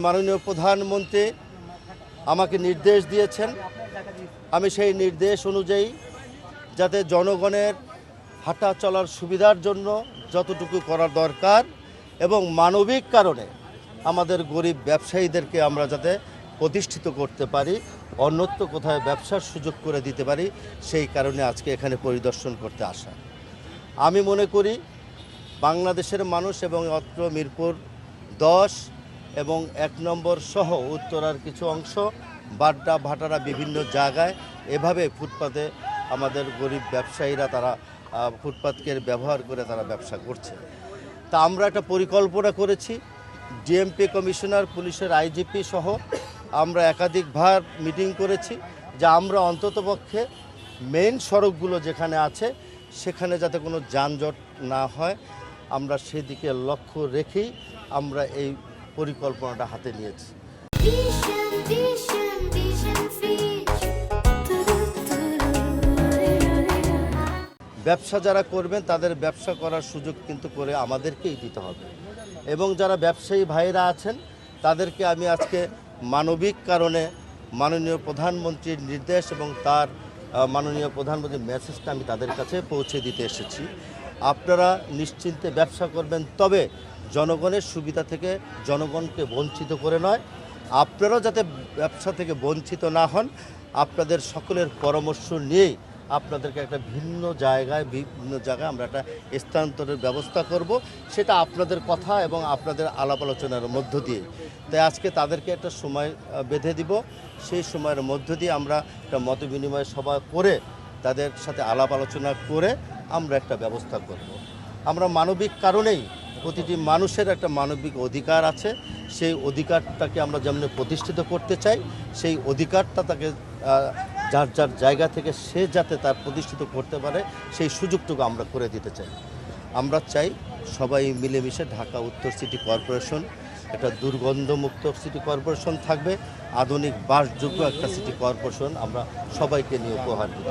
মাননীয় প্রধানমন্ত্রী আমাকে নির্দেশ দিয়েছেন, আমি সেই নির্দেশ অনুযায়ী যাতে জনগণের হাঁটা চলার সুবিধার জন্য যতটুকু করা দরকার এবং মানবিক কারণে আমাদের গরিব ব্যবসায়ীদেরকে আমরা যাতে প্রতিষ্ঠিত করতে পারি, অন্যত্র কোথায় ব্যবসার সুযোগ করে দিতে পারি, সেই কারণে আজকে এখানে পরিদর্শন করতে আসা। আমি মনে করি বাংলাদেশের মানুষ এবং অত্র মিরপুর 10 এবং 1 নম্বর সহ উত্তরার কিছু অংশ, বাড্ডা ভাটারা বিভিন্ন জায়গায় এভাবে ফুটপাতে আমাদের গরিব ব্যবসায়ীরা তারা ফুটপাতকে ব্যবহার করে তারা ব্যবসা করছে। তা আমরা একটা পরিকল্পনা করেছি, ডিএমপি কমিশনার, পুলিশের আইজিপি সহ আমরা একাধিকবার মিটিং করেছি যে আমরা অন্ততপক্ষে মেইন সড়কগুলো যেখানে আছে সেখানে যাতে কোনো যানজট না হয়, আমরা সেদিকে লক্ষ্য রেখেই আমরা এই পরিকল্পনাটা হাতে নিয়েছি। ব্যবসা যারা করবেন তাদের ব্যবসা করার সুযোগ কিন্তু করে আমাদেরকেই দিতে হবে, এবং যারা ব্যবসায়ী ভাইরা আছেন তাদেরকে আমি আজকে মানবিক কারণে মাননীয় প্রধানমন্ত্রীর নির্দেশ এবং তার মাননীয় প্রধানমন্ত্রীর মেসেজটা আমি তাদের কাছে পৌঁছে দিতে এসেছি। আপনারা নিশ্চিন্তে ব্যবসা করবেন, তবে জনগণের সুবিধা থেকে জনগণকে বঞ্চিত করে নয়। আপনারাও যাতে ব্যবসা থেকে বঞ্চিত না হন, আপনাদের সকলের পরামর্শ নিয়েই আপনাদেরকে একটা বিভিন্ন জায়গায় আমরা একটা স্থানান্তরের ব্যবস্থা করব, সেটা আপনাদের কথা এবং আপনাদের আলাপ আলোচনার মধ্য দিয়ে। তাই আজকে তাদেরকে একটা সময় বেঁধে দিব, সেই সময়ের মধ্য দিয়ে আমরা একটা মত বিনিময় সভা করে তাদের সাথে আলাপ আলোচনা করে আমরা একটা ব্যবস্থা করব। আমরা মানবিক কারণেই, প্রতিটি মানুষের একটা মানবিক অধিকার আছে, সেই অধিকারটাকে আমরা যেমন প্রতিষ্ঠিত করতে চাই, সেই অধিকারটা তাকে যার যার জায়গা থেকে সে যাতে তার প্রতিষ্ঠিত করতে পারে সেই সুযোগটুকু আমরা করে দিতে চাই। আমরা চাই সবাই মিলেমিশে ঢাকা উত্তর সিটি কর্পোরেশন একটা দুর্গন্ধমুক্ত সিটি কর্পোরেশন থাকবে, আধুনিক বাসযোগ্য একটা সিটি কর্পোরেশন আমরা সবাইকে নিয়ে উপহার দেব।